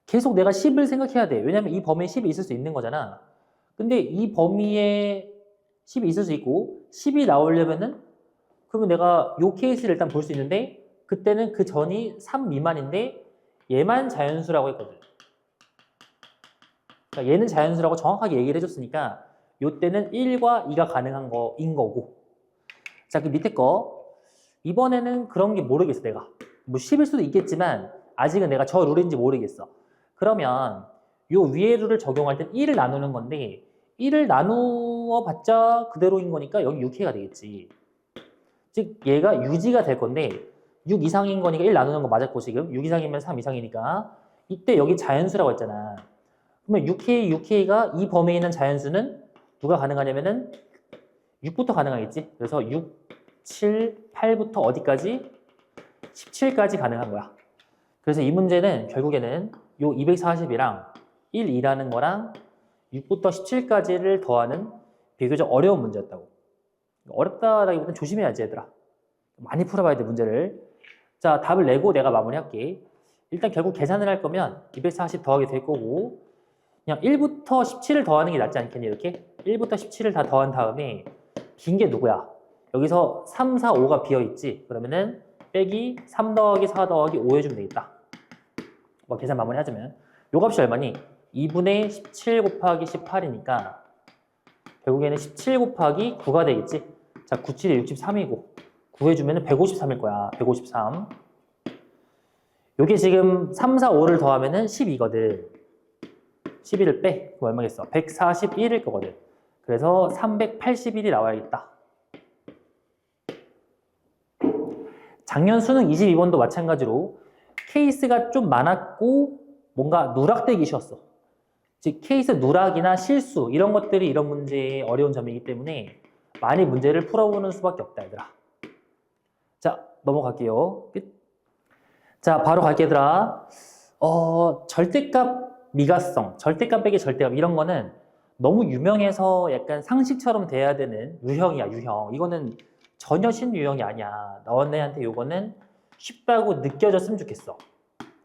Speaker 1: 계속 내가 10을 생각해야 돼. 왜냐면 이 범위에 10이 있을 수 있는 거잖아. 근데 이 범위에 10이 있을 수 있고 10이 나오려면은 그러면 내가 요 케이스를 일단 볼 수 있는데 그때는 그 전이 3 미만인데 얘만 자연수라고 했거든. 그러니까 얘는 자연수라고 정확하게 얘기를 해줬으니까 요때는 1과 2가 가능한 거인 거고. 자, 그 밑에 거 이번에는 그런 게 모르겠어 내가. 뭐 10일 수도 있겠지만 아직은 내가 저 룰인지 모르겠어. 그러면 요 위에 룰을 적용할 땐 1을 나누는 건데 1을 나누어 봤자 그대로인 거니까 여기 6K가 되겠지. 즉 얘가 유지가 될 건데 6 이상인 거니까 1 나누는 거 맞았고 지금 6 이상이면 3 이상이니까 이때 여기 자연수라고 했잖아. 그러면 6K가 이 범위에 있는 자연수는 누가 가능하냐면은 6부터 가능하겠지. 그래서 6, 7, 8부터 어디까지? 17까지 가능한 거야. 그래서 이 문제는 결국에는 요 240이랑 1, 2라는 거랑 6부터 17까지를 더하는 비교적 어려운 문제였다고. 어렵다라기보다는 조심해야지 얘들아. 많이 풀어봐야 돼 문제를. 자, 답을 내고 내가 마무리할게. 일단 결국 계산을 할 거면 240 더하게 될 거고 그냥 1부터 17을 더하는 게 낫지 않겠니 이렇게? 1부터 17을 다 더한 다음에 긴 게 누구야? 여기서 3, 4, 5가 비어있지? 그러면은 빼기 3 더하기 4 더하기 5 해주면 되겠다. 뭐 계산 마무리 하자면 요 값이 얼마니? 2분의 17 곱하기 18이니까 결국에는 17 곱하기 9가 되겠지? 자, 9, 7이 63이고 9 해주면 153일 거야. 153. 요게 지금 3, 4, 5를 더하면 12거든. 11을 빼. 그럼 얼마겠어? 141일 거거든. 그래서 381이 나와야겠다. 작년 수능 22번도 마찬가지로 케이스가 좀 많았고 뭔가 누락되기 쉬웠어. 즉 케이스 누락이나 실수 이런 것들이 이런 문제의 어려운 점이기 때문에 많이 문제를 풀어보는 수밖에 없다 얘들아. 자, 넘어갈게요. 끝. 자, 바로 갈게 얘들아. 절대값 미가성, 절대값 빼기 절대값 이런 거는 너무 유명해서 약간 상식처럼 돼야 되는 유형이야, 유형. 이거는 전혀 신유형이 아니야. 너네한테 요거는 쉽다고 느껴졌으면 좋겠어.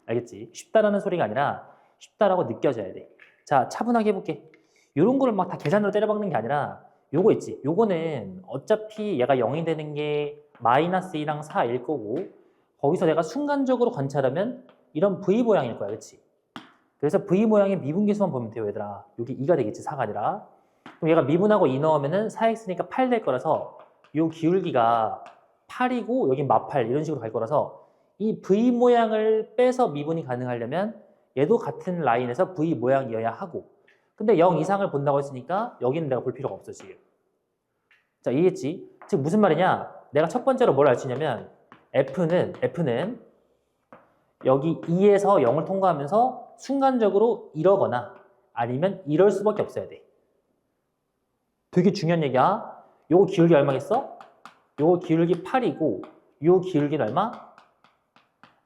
Speaker 1: 알겠지? 쉽다라는 소리가 아니라 쉽다라고 느껴져야 돼. 자, 차분하게 해볼게. 요런 거를 막 다 계산으로 때려박는 게 아니라 요거 있지? 요거는 어차피 얘가 0이 되는 게 마이너스 2랑 4일 거고 거기서 내가 순간적으로 관찰하면 이런 V 모양일 거야. 그치? 그래서 V 모양의 미분계수만 보면 돼요, 얘들아. 여기 2가 되겠지, 4가 아니라. 그럼 얘가 미분하고 2 넣으면은 4x니까 8 될 거라서 요 기울기가 8이고 여기 마팔 이런 식으로 갈 거라서 이 V 모양을 빼서 미분이 가능하려면 얘도 같은 라인에서 V 모양이어야 하고 근데 0 이상을 본다고 했으니까 여기는 내가 볼 필요가 없어, 지금. 자, 이해했지? 즉 무슨 말이냐? 내가 첫 번째로 뭘 알 수 있냐면 F는 여기 2에서 0을 통과하면서 순간적으로 이러거나 아니면 이럴 수밖에 없어야 돼. 되게 중요한 얘기야. 요거 기울기 얼마겠어? 요거 기울기 8이고 요 기울기는 얼마?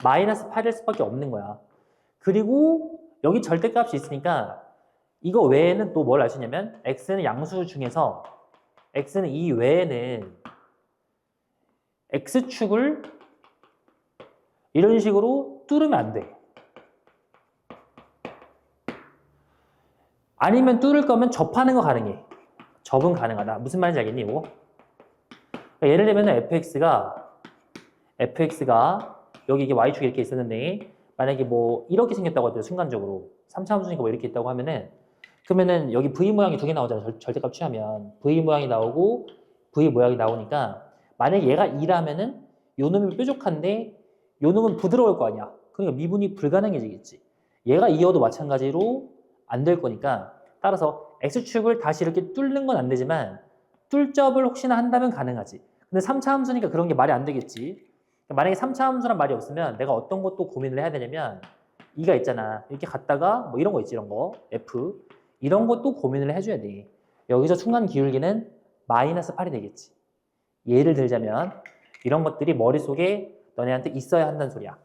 Speaker 1: 마이너스 8일 수밖에 없는 거야. 그리고 여기 절대값이 있으니까 이거 외에는 또 뭘 알 수 있냐면 x는 양수 중에서 x는 이 외에는 x축을 이런 식으로 뚫으면 안 돼. 아니면 뚫을 거면 접하는 거 가능해. 접은 가능하다. 무슨 말인지 알겠니? 이거? 그러니까 예를 들면 fx가 여기 이게 y축이 이렇게 있었는데 만약에 뭐 이렇게 생겼다고 해도 순간적으로 3차 함수니까 뭐 이렇게 있다고 하면은 그러면은 여기 v 모양이 두 개 나오잖아. 절대값 취하면 v 모양이 나오고 v 모양이 나오니까 만약에 얘가 2라면은 요 놈이 뾰족한데 요 놈은 부드러울 거 아니야. 그러니까 미분이 불가능해지겠지. 얘가 2여도 마찬가지로 안 될 거니까 따라서 x축을 다시 이렇게 뚫는 건 안 되지만 뚫접을 혹시나 한다면 가능하지. 근데 3차 함수니까 그런 게 말이 안 되겠지. 만약에 3차 함수란 말이 없으면 내가 어떤 것도 고민을 해야 되냐면 2가 있잖아. 이렇게 갔다가 뭐 이런 거 있지, 이런 거. F. 이런 것도 고민을 해줘야 돼. 여기서 순간 기울기는 마이너스 8이 되겠지. 예를 들자면 이런 것들이 머릿속에 너네한테 있어야 한다는 소리야.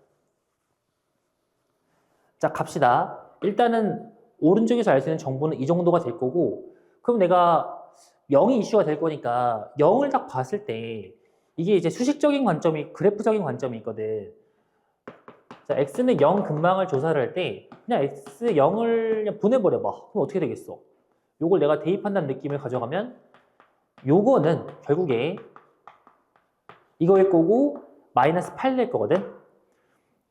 Speaker 1: 자, 갑시다. 일단은 오른쪽에서 알 수 있는 정보는 이 정도가 될 거고 그럼 내가 0이 이슈가 될 거니까 0을 딱 봤을 때 이게 이제 수식적인 관점이, 그래프적인 관점이 있거든. 자, x는 0 근방을 조사를 할 때 그냥 x 0을 그냥 보내버려봐. 그럼 어떻게 되겠어? 요걸 내가 대입한다는 느낌을 가져가면 요거는 결국에 이거일 거고 마이너스 8 될 거거든.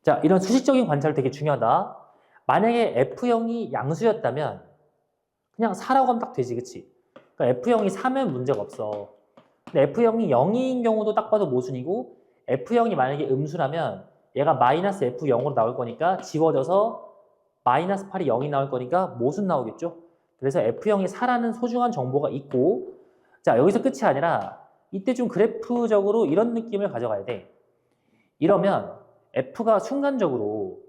Speaker 1: 자, 이런 수식적인 관찰 되게 중요하다. 만약에 F0이 양수였다면 그냥 4라고 하면 딱 되지, 그치? 그러니까 F0이 4면 문제가 없어. 근데 F0이 0인 경우도 딱 봐도 모순이고 F0이 만약에 음수라면 얘가 마이너스 F0으로 나올 거니까 지워져서 마이너스 8이 0이 나올 거니까 모순 나오겠죠? 그래서 F0이 4라는 소중한 정보가 있고, 자, 여기서 끝이 아니라 이때 좀 그래프적으로 이런 느낌을 가져가야 돼. 이러면 F가 순간적으로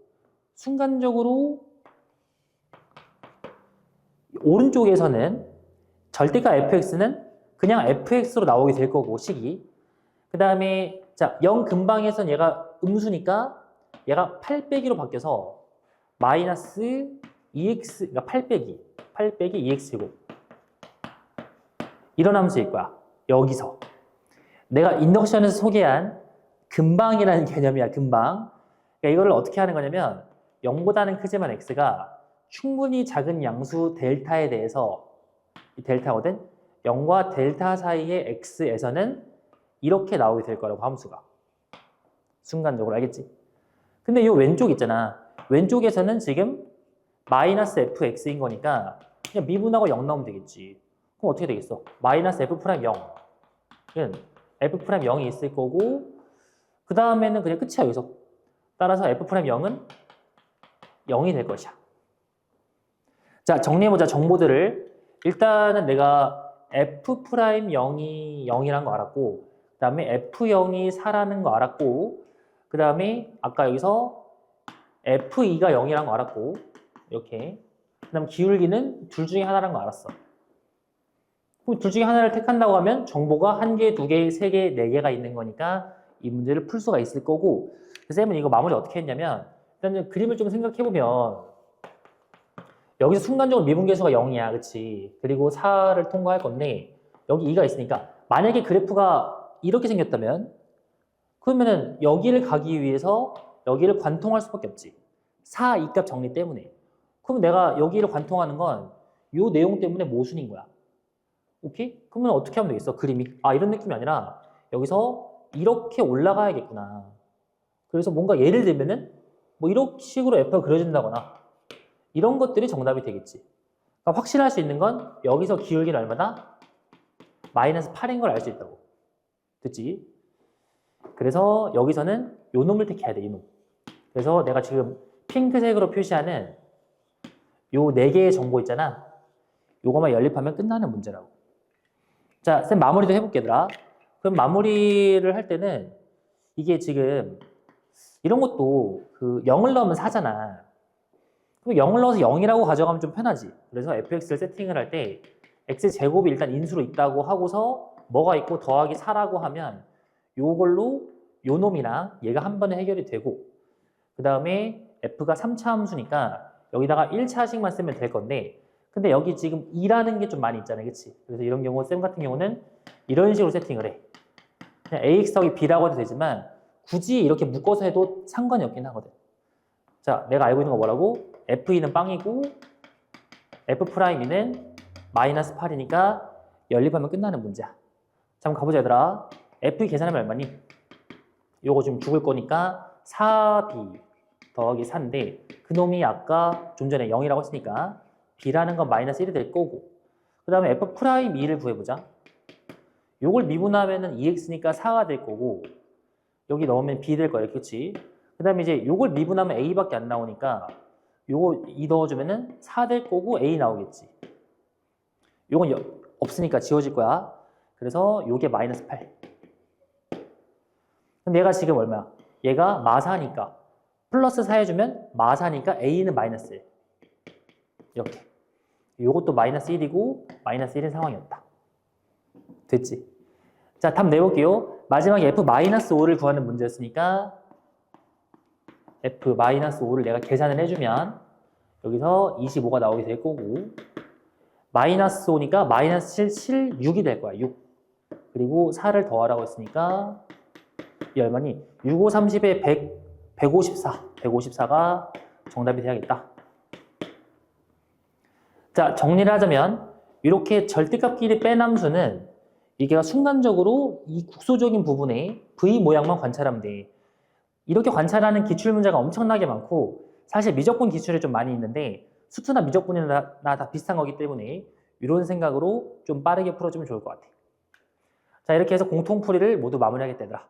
Speaker 1: 오른쪽에서는 절대값 fx는 그냥 fx로 나오게 될 거고, 식이. 그 다음에 자, 0 근방에선 얘가 음수니까 얘가 8 빼기로 바뀌어서 마이너스 2x, 그러니까 8 빼기 2x제곱. 이런 함수일 거야. 여기서. 내가 인덕션에서 소개한 근방이라는 개념이야, 근방. 그러니까 이거를 어떻게 하는 거냐면 0보다는 크지만 x가 충분히 작은 양수 델타에 대해서, 이 델타거든? 0과 델타 사이의 x에서는 이렇게 나오게 될 거라고, 함수가. 순간적으로, 알겠지? 근데 이 왼쪽 있잖아. 왼쪽에서는 지금 마이너스 fx인 거니까 그냥 미분하고 0 나오면 되겠지. 그럼 어떻게 되겠어? 마이너스 f 프라임 0. f 프라임 0이 있을 거고, 그 다음에는 그냥 끝이야, 여기서. 따라서 f 프라임 0은 0이 될 것이야. 자, 정리해보자, 정보들을. 일단은 내가 f 프라임 0이 0이라는 거 알았고, 그 다음에 f0이 4라는 거 알았고, 그 다음에 아까 여기서 f2가 0이라는 거 알았고, 이렇게. 그 다음 기울기는 둘 중에 하나라는 거 알았어. 그럼 둘 중에 하나를 택한다고 하면 정보가 1개, 2개, 3개, 4개가 있는 거니까 이 문제를 풀 수가 있을 거고, 쌤은 이거 마무리 어떻게 했냐면, 일단 그림을 좀 생각해보면 여기서 순간적으로 미분계수가 0이야, 그치? 그리고 4를 통과할 건데 여기 2가 있으니까 만약에 그래프가 이렇게 생겼다면 그러면은 여기를 가기 위해서 여기를 관통할 수밖에 없지. 4, 2값 정리 때문에. 그럼 내가 여기를 관통하는 건 이 내용 때문에 모순인 거야. 오케이? 그러면 어떻게 하면 되겠어? 그림이. 아, 이런 느낌이 아니라 여기서 이렇게 올라가야겠구나. 그래서 뭔가 예를 들면은 뭐 이런 식으로 F가 그려진다거나 이런 것들이 정답이 되겠지. 그러니까 확실할 수 있는 건 여기서 기울기는 얼마나? 마이너스 8인 걸 알 수 있다고. 됐지? 그래서 여기서는 요 놈을 택해야 돼, 이 놈. 그래서 내가 지금 핑크색으로 표시하는 요 4개의 정보 있잖아. 요거만 연립하면 끝나는 문제라고. 자, 쌤 마무리도 해볼게, 얘들아. 그럼 마무리를 할 때는 이게 지금 이런 것도 그 0을 넣으면 4잖아. 그럼 0을 넣어서 0이라고 가져가면 좀 편하지. 그래서 fx를 세팅을 할 때 x제곱이 일단 인수로 있다고 하고서 뭐가 있고 더하기 4라고 하면 요걸로 요 놈이랑 얘가 한 번에 해결이 되고, 그 다음에 f가 3차 함수니까 여기다가 1차식만 쓰면 될 건데, 근데 여기 지금 2라는 게 좀 많이 있잖아요, 그치? 그래서 이런 경우 쌤 같은 경우는 이런 식으로 세팅을 해. 그냥 ax 더하기 b라고 해도 되지만 굳이 이렇게 묶어서 해도 상관이 없긴 하거든. 자, 내가 알고 있는 거 뭐라고? f2는 빵이고 f'2는 마이너스 8이니까 연립하면 끝나는 문제야. 자, 한번 가보자, 얘들아. f2 계산하면 얼마니? 요거 좀 죽을 거니까 4b 더하기 4인데 그놈이 아까 좀 전에 0이라고 했으니까 b라는 건 마이너스 1이 될 거고, 그 다음에 f'2를 구해보자. 요걸 미분하면은 2x니까 4가 될 거고, 여기 넣으면 b 될 거야, 그치? 그 다음에 이제 요걸 미분하면 a밖에 안 나오니까 요거 2 넣어주면은 4 될 거고 a 나오겠지. 요건 없으니까 지워질 거야. 그래서 요게 마이너스 8. 근데 얘가 지금 얼마야? 얘가 마사니까 플러스 4 해주면 마사니까 a는 마이너스 1. 이렇게. 요것도 마이너스 1이고 마이너스 1인 상황이었다. 됐지? 자, 답 내볼게요. 마지막에 f-5를 구하는 문제였으니까 f-5를 내가 계산을 해주면 여기서 25가 나오게 될 거고, 마이너스 5니까 마이너스 7, 7, 6이 될 거야. 6. 그리고 4를 더하라고 했으니까 이 얼마니? 6, 5, 30에 100, 154. 154가 정답이 돼야겠다. 자, 정리를 하자면 이렇게 절대값끼리 뺀 함수는 이게 순간적으로 이 국소적인 부분에 V 모양만 관찰하면 돼. 이렇게 관찰하는 기출문제가 엄청나게 많고 사실 미적분 기출에 좀 많이 있는데 수투나 미적분이나 다 비슷한 거기 때문에 이런 생각으로 좀 빠르게 풀어주면 좋을 것 같아. 자, 이렇게 해서 공통풀이를 모두 마무리하겠다, 얘들아.